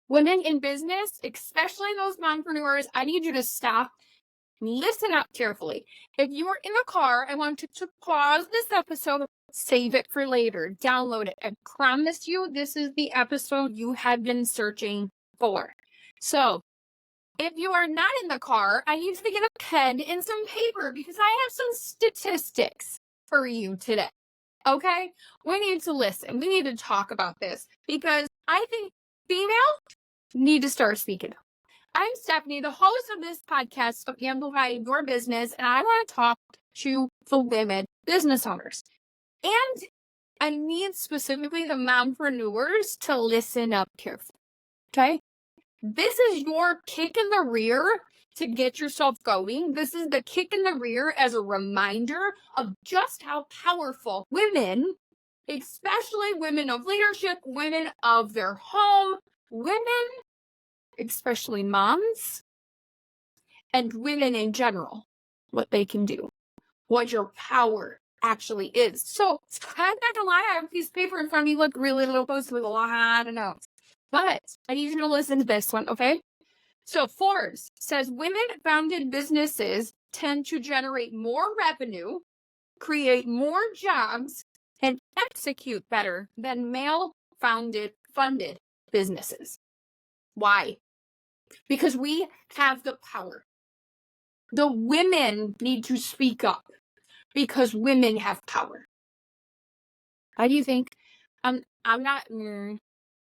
Women in business, especially those mompreneurs, I need you to stop. Listen up carefully. If you are in the car, I want you to pause this episode, save it for later, download it. I promise you, this is the episode you have been searching for. So, if you are not in the car, I need you to get a pen and some paper because I have some statistics for you today. Okay? We need to listen. We need to talk about this because I think female need to start speaking up. I'm Stephanie, the host of this podcast of Amplifying Your Business, and I want to talk to the women business owners. And I need specifically the mompreneurs to listen up carefully. Okay? This is your kick in the rear to get yourself going. This is the kick in the rear as a reminder of just how powerful women, especially women of leadership, women of their home, women, especially moms, and women in general, what they can do, what your power actually is. So I'm not gonna lie, I have a piece of paper in front of me, look really little post with a lot of notes. But I need you to listen to this one, okay? So Forbes says women-founded businesses tend to generate more revenue, create more jobs, and execute better than male-funded businesses. Why? Because we have the power. The women need to speak up because women have power. How do you think? I'm not...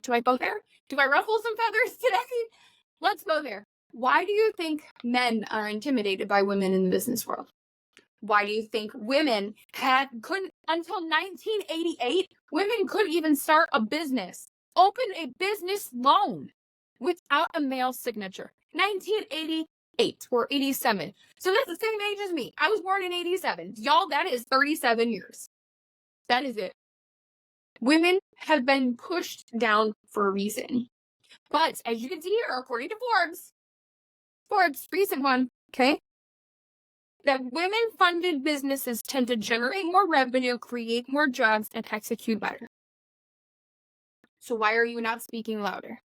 Do I go there? Do I ruffle some feathers today? Let's go there. Why do you think men are intimidated by women in the business world? Why do you think women couldn't, until 1988, women couldn't even start a business, open a business loan without a male signature? 1988 or 87. So that's the same age as me. I was born in 87. Y'all, that is 37 years. That is it. Women have been pushed down for a reason. But as you can see here, according to Forbes, recent one, okay, that women-funded businesses tend to generate more revenue, create more jobs, and execute better. So why are you not speaking louder?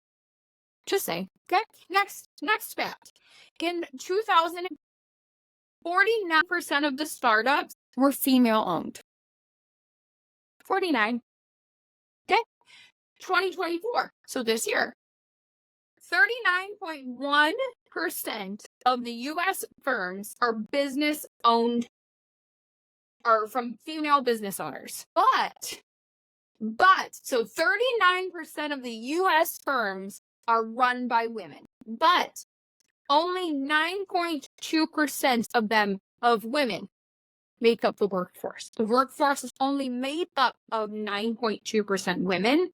Just say, okay? Next fact. In 2000, 49% of the startups were female-owned. 49. Okay? 2024, so this year, 39.1% of the U.S. firms are business-owned, are from female business owners. But, so 39% of the U.S. firms are run by women, but only 9.2% of them, of women, make up the workforce. The workforce is only made up of 9.2% women,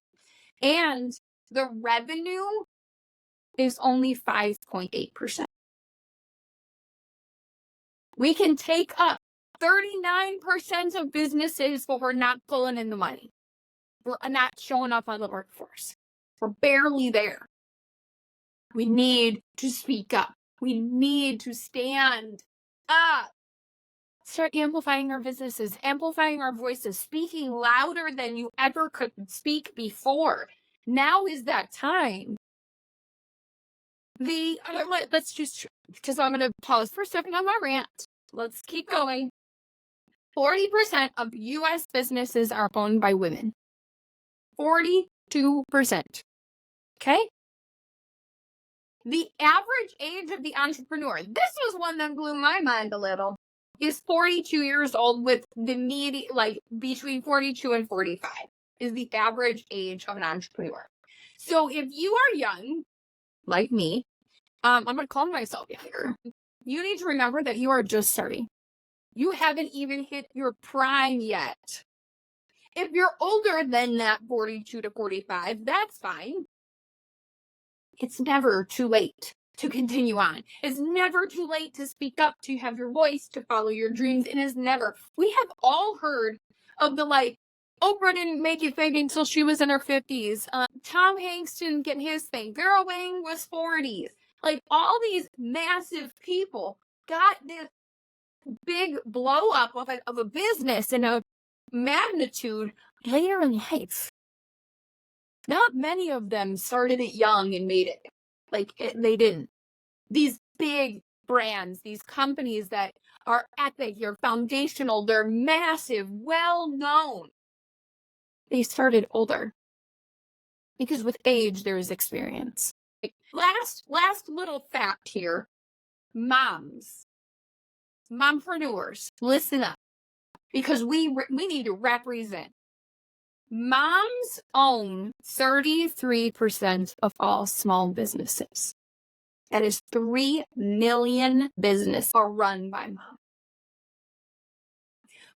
and the revenue is only 5.8%. We can take up 39% of businesses, but we're not pulling in the money. We're not showing up on the workforce. We're barely there. We need to speak up. We need to stand up. Start amplifying our businesses, amplifying our voices, speaking louder than you ever could speak before. Now is that time. Let's just, because I'm going to pause for a second on my rant. Let's keep going. 40% of U.S. businesses are owned by women. 42%. Okay? The average age of the entrepreneur, this was one that blew my mind a little, is 42 years old, with the median, like between 42 and 45 is the average age of an entrepreneur. So if you are young, like me, I'm going to call myself younger. You need to remember that you are just starting. You haven't even hit your prime yet. If you're older than that 42 to 45, that's fine. It's never too late to continue on. It's never too late to speak up, to have your voice, to follow your dreams. It is never. We have all heard of the Oprah didn't make it big until she was in her 50s. Tom Hanks didn't get his thing. Vera Wang was 40s. All these massive people got this big blow up of a business and a magnitude later in life. Not many of them started it young and made it. They didn't. These big brands, these companies that are epic, they're foundational, they're massive, well-known. They started older. Because with age, there is experience. Last little fact here. Moms, mompreneurs, listen up. Because we need to represent. Moms own 33% of all small businesses. That is 3 million businesses are run by moms.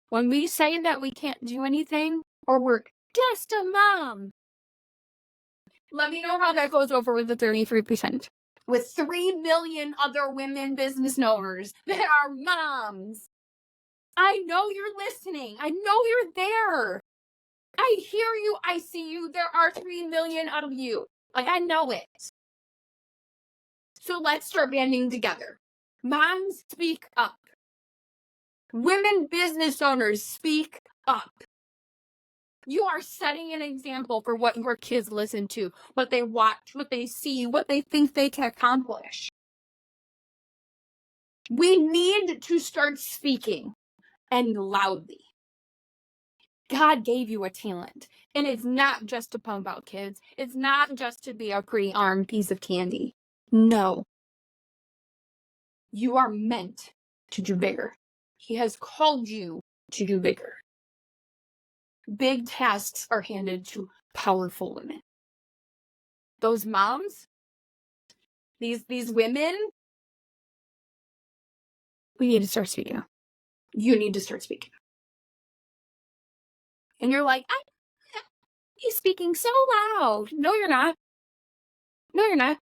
When we say that we can't do anything or we're just a mom, let me know how that goes over with the 33%. With 3 million other women business owners that are moms. I know you're listening. I know you're there. I hear you. I see you. There are 3 million of you. I know it. So let's start banding together. Moms, speak up. Women business owners, speak up. You are setting an example for what your kids listen to, what they watch, what they see, what they think they can accomplish. We need to start speaking, and loudly. God gave you a talent, and it's not just to pump out kids. It's not just to be a pre-armed piece of candy. No. You are meant to do bigger. He has called you to do bigger. Big tasks are handed to powerful women. Those moms, these women, we need to start speaking up. You need to start speaking up. And you're like, he's speaking so loud. No, you're not. No, you're not.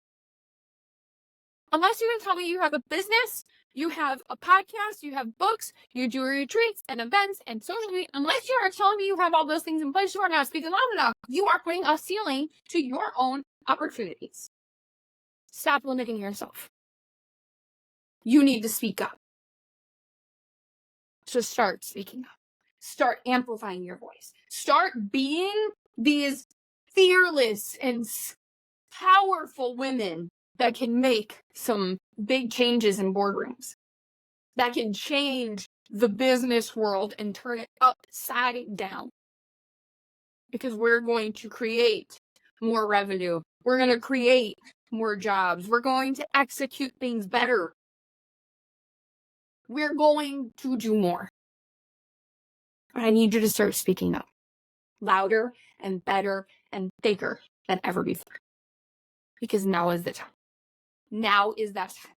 Unless you can tell me you have a business, you have a podcast, you have books, you do retreats and events and social media. Unless you are telling me you have all those things in place, you are not speaking loud enough. You are putting a ceiling to your own opportunities. Stop limiting yourself. You need to speak up. So start speaking up. Start amplifying your voice. Start being these fearless and powerful women that can make some big changes in boardrooms, that can change the business world and turn it upside down. Because we're going to create more revenue. We're going to create more jobs. We're going to execute things better. We're going to do more. I need you to start speaking up louder and better and bigger than ever before. Because now is the time. Now is that time.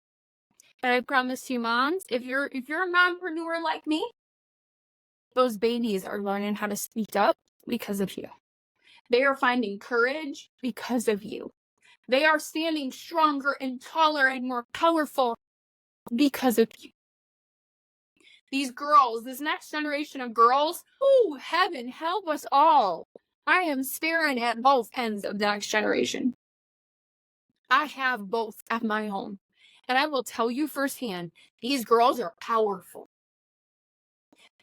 And I promise you, moms, if you're a mompreneur like me, those babies are learning how to speak up because of you. They are finding courage because of you. They are standing stronger and taller and more powerful because of you. These girls, this next generation of girls, oh, heaven help us all. I am staring at both ends of the next generation. I have both at my home. And I will tell you firsthand, these girls are powerful.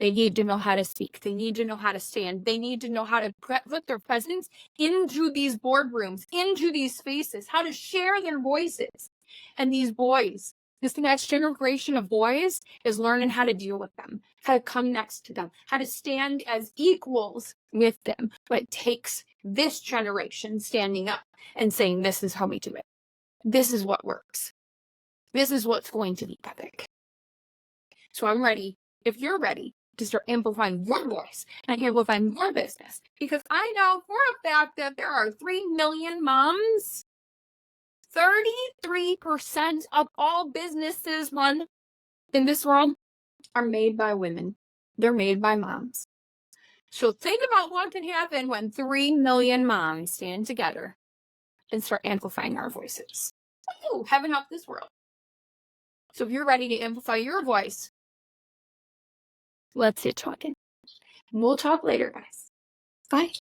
They need to know how to speak. They need to know how to stand. They need to know how to put their presence into these boardrooms, into these spaces, how to share their voices. And these boys, this next generation of boys is learning how to deal with them, how to come next to them, how to stand as equals with them. But it takes this generation standing up and saying, this is how we do it. This is what works. This is what's going to be epic. So I'm ready, if you're ready, to start amplifying your voice and amplifying your business. Because I know for a fact that there are 3 million moms. 33% of all businesses run in this world are made by women. They're made by moms. So think about what can happen when 3 million moms stand together and start amplifying our voices. Oh, heaven help this world. So if you're ready to amplify your voice, let's get talking. We'll talk later, guys. Bye.